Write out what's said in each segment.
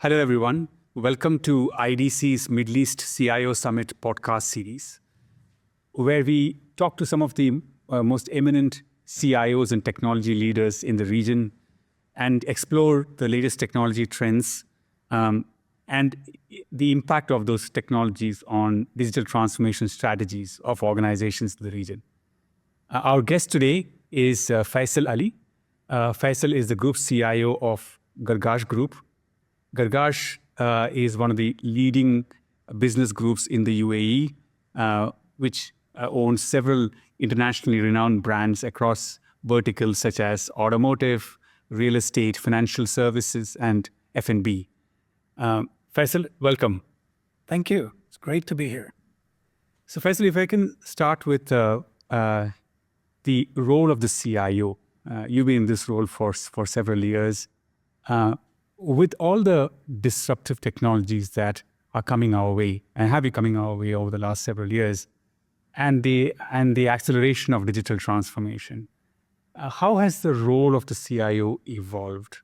Hello, everyone. Welcome to IDC's Middle East CIO Summit podcast series, where we talk to some of the most eminent CIOs and technology leaders in the region and explore the latest technology trends and the impact of those technologies on digital transformation strategies of organizations in the region. Our guest today is Faisal Ali. Faisal is the group CIO of Gargash Group. Gargash is one of the leading business groups in the UAE, which owns several internationally renowned brands across verticals such as automotive, real estate, financial services, and F&B. Faisal, welcome. Thank you. It's great to be here. So Faisal, if I can start with the role of the CIO. You've been in this role for several years. With all the disruptive technologies that are coming our way and have been coming our way over the last several years, and the acceleration of digital transformation, how has the role of the CIO evolved?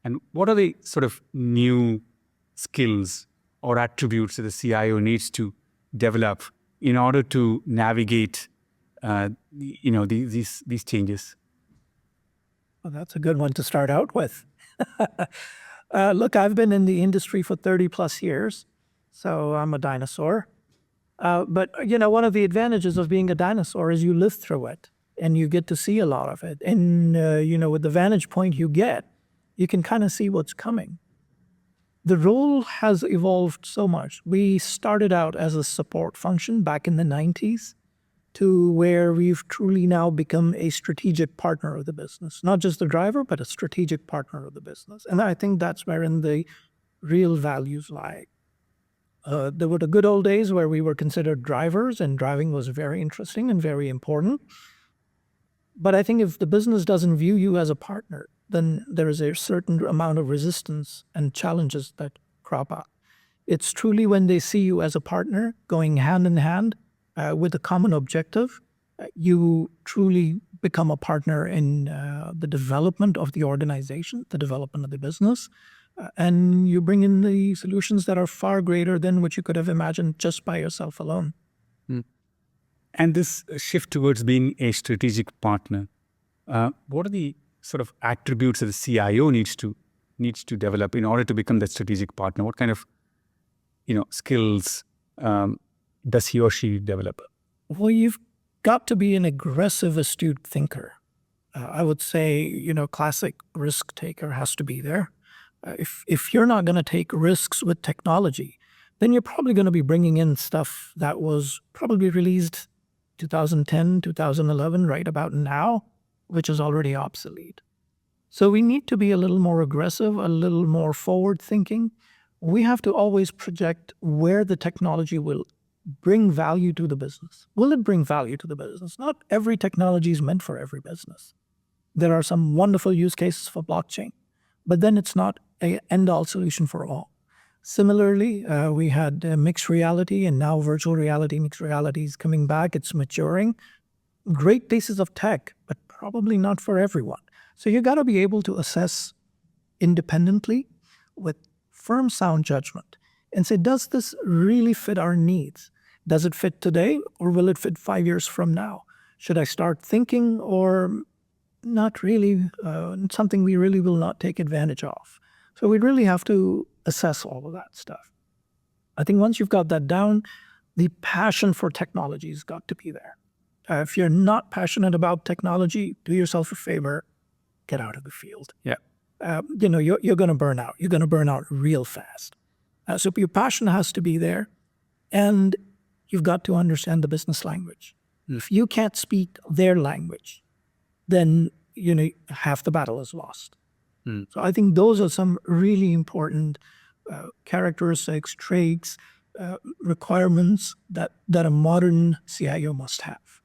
And what are the sort of new skills or attributes that the CIO needs to develop in order to navigate these changes? Well, that's a good one to start out with. Look, I've been in the industry for 30 plus years, so I'm a dinosaur. But, one of the advantages of being a dinosaur is you live through it and you get to see a lot of it. And, with the vantage point you get, you can kind of see what's coming. The role has evolved so much. We started out as a support function back in the 90s to where we've truly now become a strategic partner of the business. Not just the driver, but a strategic partner of the business. And I think that's wherein the real values lie. There were the good old days where we were considered drivers and driving was very interesting and very important. But I think if the business doesn't view you as a partner, then there is a certain amount of resistance and challenges that crop up. It's truly when they see you as a partner going hand in hand with a common objective, you truly become a partner in the development of the organization, the development of the business, and you bring in the solutions that are far greater than what you could have imagined just by yourself alone. And this shift towards being a strategic partner, what are the sort of attributes that the CIO needs to develop in order to become that strategic partner? What kind of skills does he or she develop? Well, you've got to be an aggressive, astute thinker. I would say, classic risk taker has to be there. If you're not going to take risks with technology, then you're probably going to be bringing in stuff that was probably released 2010, 2011, right about now, which is already obsolete. So we need to be a little more aggressive, a little more forward thinking. We have to always project where the technology will bring value to the business. Will it bring value to the business? Not every technology is meant for every business. There are some wonderful use cases for blockchain, but then it's not an end-all solution for all. Similarly, we had mixed reality and now virtual reality. Mixed reality is coming back. It's maturing. Great pieces of tech, but probably not for everyone. So you got to be able to assess independently with firm, sound judgment and say, does this really fit our needs? Does it fit today or will it fit 5 years from now? Should I start thinking or not really, something we really will not take advantage of? So we really have to assess all of that stuff. I think once you've got that down, the passion for technology has got to be there. If you're not passionate about technology, do yourself a favor, get out of the field. Yeah. You're going to burn out. You're going to burn out real fast. So your passion has to be there, and you've got to understand the business language. If you can't speak their language, then half the battle is lost. So I think those are some really important characteristics, traits, requirements that a modern CIO must have.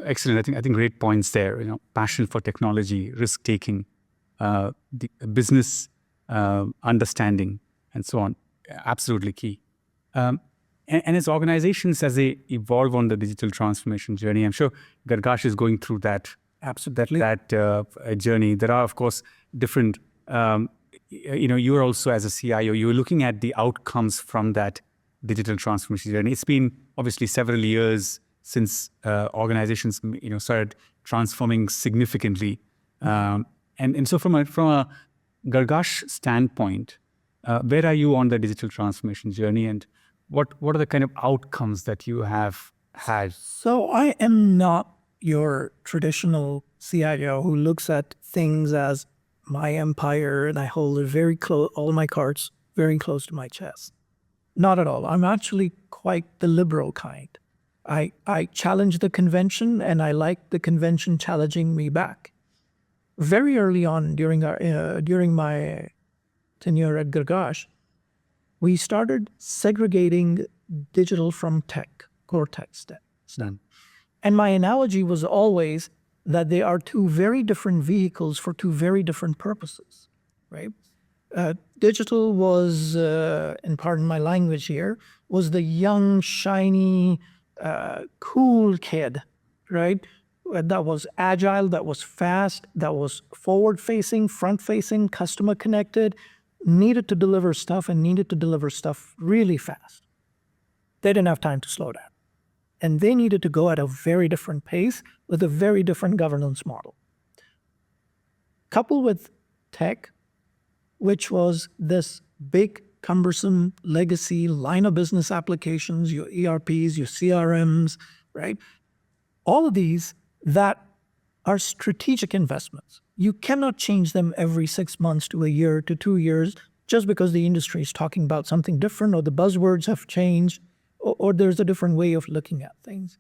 Excellent. I think great points there. Passion for technology, risk taking, the business understanding, and so on. Absolutely key. And as organizations, as they evolve on the digital transformation journey, I'm sure Gargash is going through that Absolutely. That journey. There are, of course, different you're also as a CIO, you're looking at the outcomes from that digital transformation journey. It's been obviously several years since organizations, started transforming significantly. And so from a Gargash standpoint, where are you on the digital transformation journey, and what are the kind of outcomes that you have had? So I am not your traditional CIO who looks at things as my empire and I hold it very close, all my cards very close to my chest. Not at all. I'm actually quite the liberal kind. I challenge the convention and I like the convention challenging me back. Very early on during my tenure at Gargash, we started segregating digital from tech, core tech stacks. And my analogy was always that they are two very different vehicles for two very different purposes, right? Digital was, and pardon my language here, was the young, shiny, cool kid, right? That was agile, that was fast, that was forward-facing, front-facing, customer-connected, needed to deliver stuff and needed to deliver stuff really fast. They didn't have time to slow down. And they needed to go at a very different pace with a very different governance model. Coupled with tech, which was this big, cumbersome legacy line of business applications, your ERPs, your CRMs, right? All of these that are strategic investments. You cannot change them every 6 months to a year to 2 years just because the industry is talking about something different or the buzzwords have changed or there's a different way of looking at things.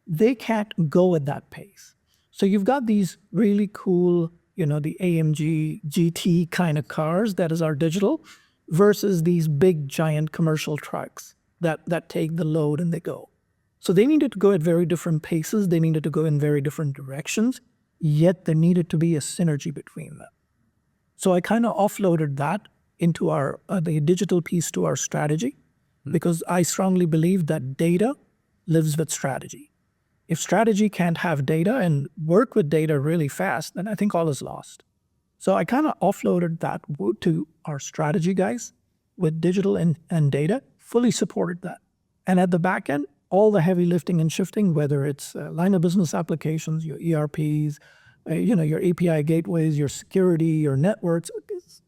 They can't go at that pace. So you've got these really cool, the AMG GT kind of cars that is our digital versus these big giant commercial trucks that take the load and they go. So they needed to go at very different paces. They needed to go in very different directions, yet there needed to be a synergy between them. So I kind of offloaded that into the digital piece to our strategy because I strongly believe that data lives with strategy. If strategy can't have data and work with data really fast, then I think all is lost. So I kind of offloaded that to our strategy guys with digital and data, fully supported that. And at the back end, all the heavy lifting and shifting, whether it's line of business applications, your ERPs, your API gateways, your security, your networks,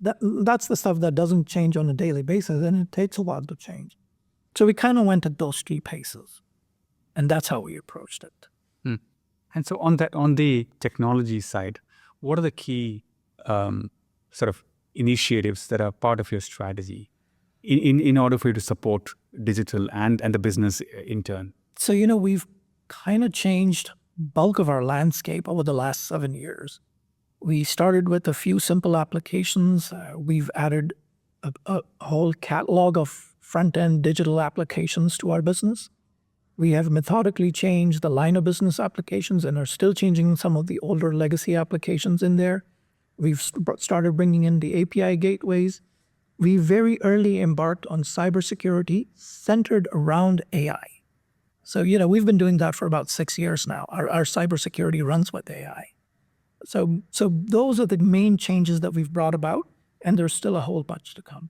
that's the stuff that doesn't change on a daily basis, and it takes a while to change. So we kind of went at those 3 paces, and that's how we approached it. And so on the technology side, what are the key sort of initiatives that are part of your strategy in order for you to support digital and the business in turn? So, we've kind of changed bulk of our landscape over the last 7 years. We started with a few simple applications. We've added a whole catalog of front-end digital applications to our business. We have methodically changed the line of business applications and are still changing some of the older legacy applications in there. We've started bringing in the API gateways. We very early embarked on cybersecurity centered around AI. So, we've been doing that for about 6 years now. Our cybersecurity runs with AI. So those are the main changes that we've brought about, and there's still a whole bunch to come.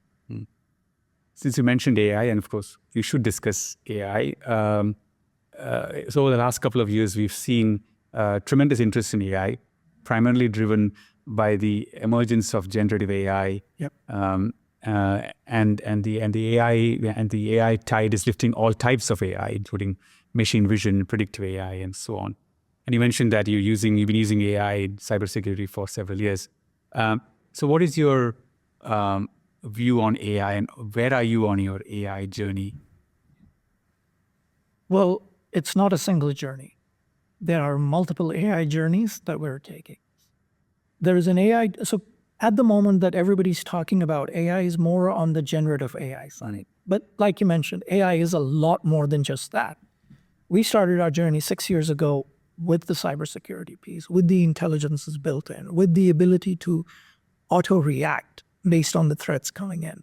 Since you mentioned AI, and of course, you should discuss AI. So over the last couple of years, we've seen tremendous interest in AI, primarily driven by the emergence of generative AI. Yep. And the AI tide is lifting all types of AI, including machine vision, predictive AI, and so on. And you mentioned that you've been using AI in cybersecurity for several years. So what is your view on AI, and where are you on your AI journey? Well, it's not a single journey. There are multiple AI journeys that we're taking. There is an AI, so at the moment that everybody's talking about, AI is more on the generative AI side. But like you mentioned, AI is a lot more than just that. We started our journey 6 years ago with the cybersecurity piece, with the intelligences built in, with the ability to auto-react based on the threats coming in,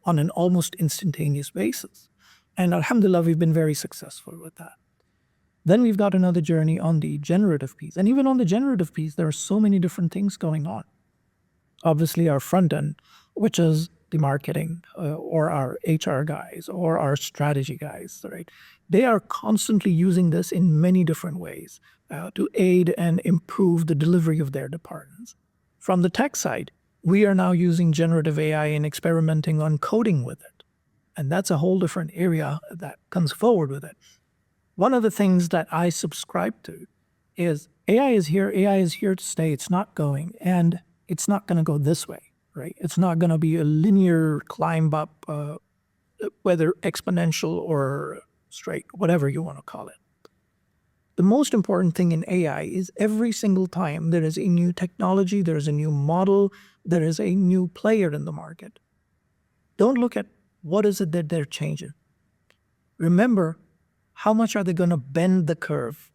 on an almost instantaneous basis. And alhamdulillah, we've been very successful with that. Then we've got another journey on the generative piece. And even on the generative piece, there are so many different things going on. obviously our front end, which is the marketing or our HR guys or our strategy guys, right? They are constantly using this in many different ways to aid and improve the delivery of their departments. From the tech side, we are now using generative AI and experimenting on coding with it. And that's a whole different area that comes forward with it. One of the things that I subscribe to is AI is here to stay. It's not going, and it's not going to go this way, right? It's not going to be a linear climb up, whether exponential or straight, whatever you want to call it. The most important thing in AI is every single time there is a new technology, there is a new model, there is a new player in the market. Don't look at what is it that they're changing. Remember, how much are they going to bend the curve?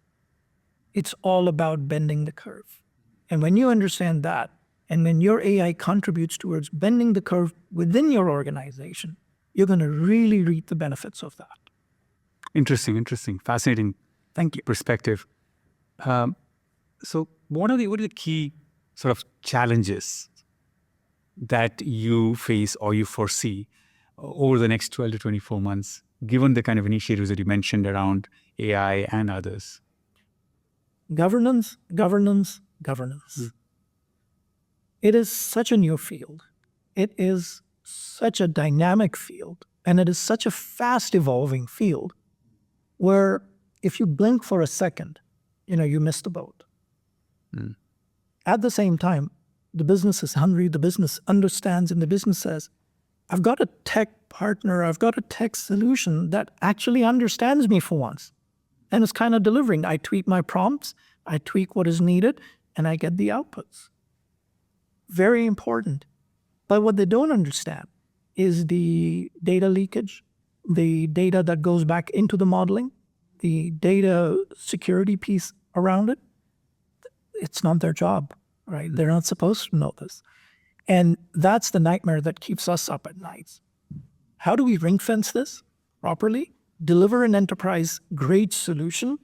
It's all about bending the curve. And when you understand that, and when your AI contributes towards bending the curve within your organization, you're going to really reap the benefits of that. Interesting. Fascinating. Thank you. Perspective. So what are the key sort of challenges that you face or you foresee over the next 12 to 24 months, given the kind of initiatives that you mentioned around AI and others? Governance. It is such a new field. It is such a dynamic field, and it is such a fast evolving field where if you blink for a second, you miss the boat. At the same time, the business is hungry, the business understands, and the business says, I've got a tech partner, I've got a tech solution that actually understands me for once. And it's kind of delivering. I tweak my prompts, I tweak what is needed, and I get the outputs. Very important. But what they don't understand is the data leakage, the data that goes back into the modeling, the data security piece around it. It's not their job, right? They're not supposed to know this. And that's the nightmare that keeps us up at nights. How do we ring fence this properly? Deliver an enterprise-grade solution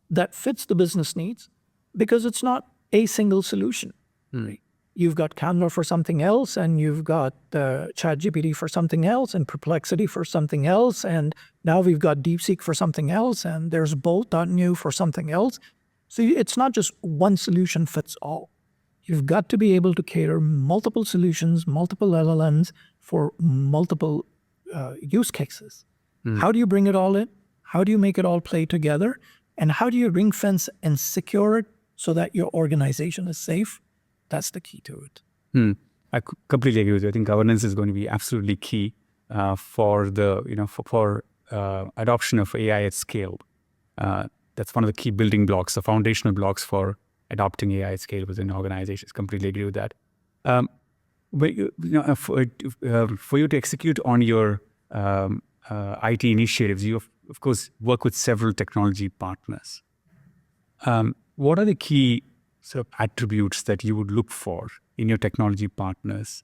that fits the business needs, because it's not a single solution. Right? You've got Canva for something else, and you've got ChatGPT for something else, and Perplexity for something else, and now we've got DeepSeek for something else, and there's Bolt.new for something else. So it's not just one solution fits all. You've got to be able to cater multiple solutions, multiple LLMs for multiple use cases. How do you bring it all in? How do you make it all play together? And how do you ring fence and secure it so that your organization is safe? That's the key to it. I completely agree with you. I think governance is going to be absolutely key for the for adoption of AI at scale. That's one of the key building blocks, the foundational blocks for adopting AI at scale within organizations. Completely agree with that. But for you to execute on your IT initiatives, you of course work with several technology partners. What are the key sort of attributes that you would look for in your technology partners,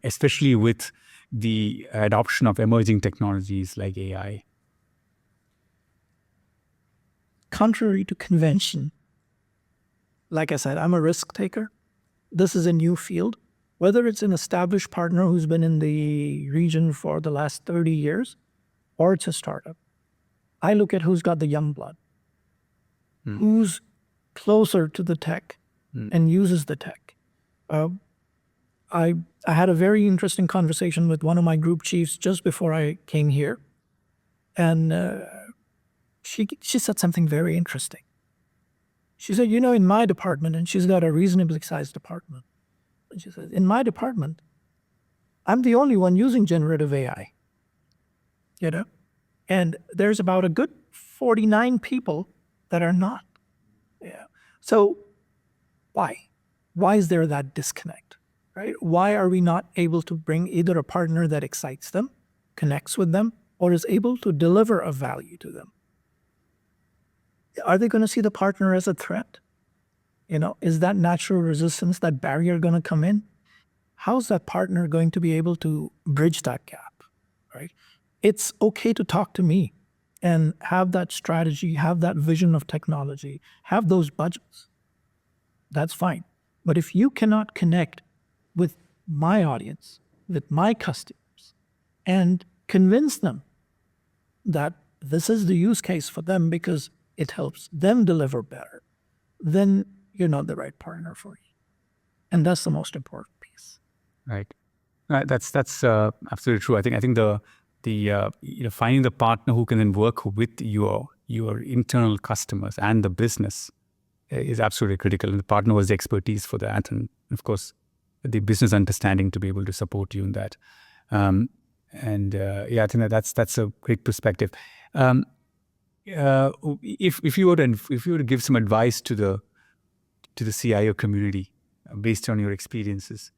especially with the adoption of emerging technologies like AI? Contrary to convention, like I said, I'm a risk taker. This is a new field. Whether it's an established partner who's been in the region for the last 30 years, or it's a startup, I look at who's got the young blood, who's closer to the tech and uses the tech. I had a very interesting conversation with one of my group chiefs just before I came here. And she said something very interesting. She said, in my department, and she's got a reasonably sized department. And she said, in my department, I'm the only one using generative AI. And there's about a good 49 people that are not. Yeah. So why? Why is there that disconnect, right? Why are we not able to bring either a partner that excites them, connects with them, or is able to deliver a value to them? Are they going to see the partner as a threat? Is that natural resistance, that barrier going to come in? How's that partner going to be able to bridge that gap, right? It's okay to talk to me and have that strategy, have that vision of technology, have those budgets. That's fine. But if you cannot connect with my audience, with my customers, and convince them that this is the use case for them because it helps them deliver better, then you're not the right partner for you. And that's the most important piece. Right. That's absolutely true. I think the finding the partner who can then work with your internal customers and the business is absolutely critical. And the partner was the expertise for that, and of course, the business understanding to be able to support you in that. I think that's a great perspective. If you were to give some advice to the CIO community based on your experiences,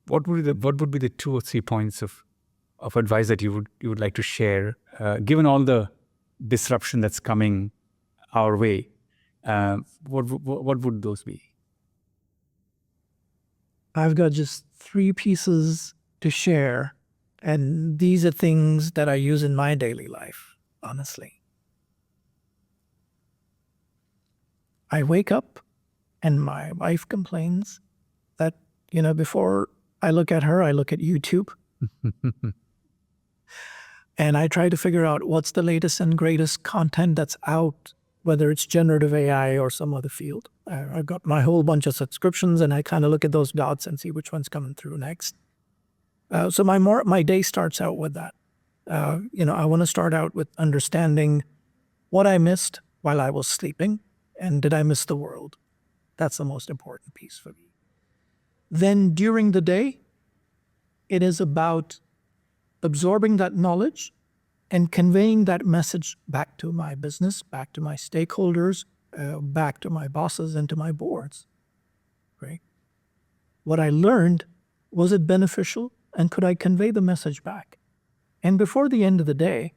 what would be the 2 or 3 points of advice that you would like to share, given all the disruption that's coming our way? What would those be? I've got just 3 pieces to share, and these are things that I use in my daily life, honestly. I wake up and my wife complains that, before I look at her, I look at YouTube. And I try to figure out what's the latest and greatest content that's out, whether it's generative AI or some other field. I've got my whole bunch of subscriptions, and I kind of look at those dots and see which one's coming through next. So my day starts out with that. I want to start out with understanding what I missed while I was sleeping, and did I miss the world? That's the most important piece for me. Then during the day, it is about absorbing that knowledge and conveying that message back to my business, back to my stakeholders, back to my bosses and to my boards. Right? What I learned, was it beneficial, and could I convey the message back? And before the end of the day,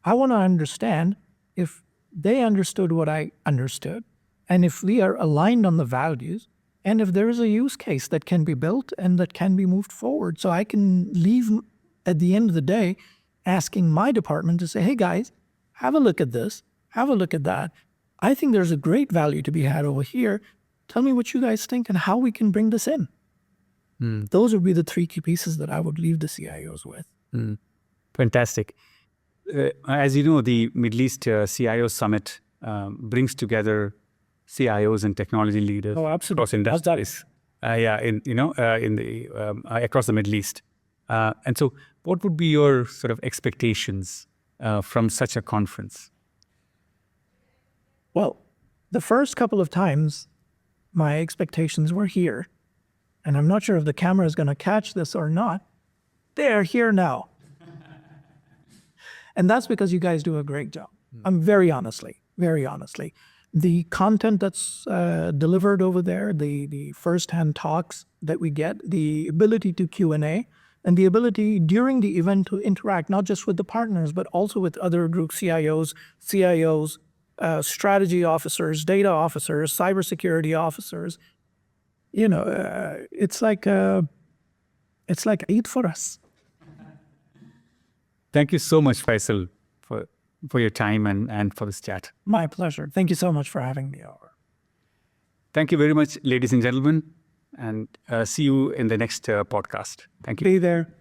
I want to understand if they understood what I understood, and if we are aligned on the values, and if there is a use case that can be built and that can be moved forward. So I can leave at the end of the day asking my department to say, hey guys, have a look at this, have a look at that. I think there's a great value to be had over here. Tell me what you guys think and how we can bring this in. Those would be the 3 key pieces that I would leave the CIOs with. Fantastic. As you know, the Middle East CIO Summit brings together CIOs and technology leaders across industries. Across the Middle East. And so, what would be your sort of expectations from such a conference? Well, the first couple of times, my expectations were here, and I'm not sure if the camera is going to catch this or not. They're here now. And that's because you guys do a great job. I'm very honestly. The content that's delivered over there, the first-hand talks that we get, the ability to Q&A, and the ability during the event to interact, not just with the partners, but also with other group CIOs, strategy officers, data officers, cybersecurity officers. It's like 8 for us. Thank you so much, Faisal, for your time and for this chat. My pleasure. Thank you so much for having me over. Thank you very much, ladies and gentlemen, and see you in the next podcast. Thank you. Be there.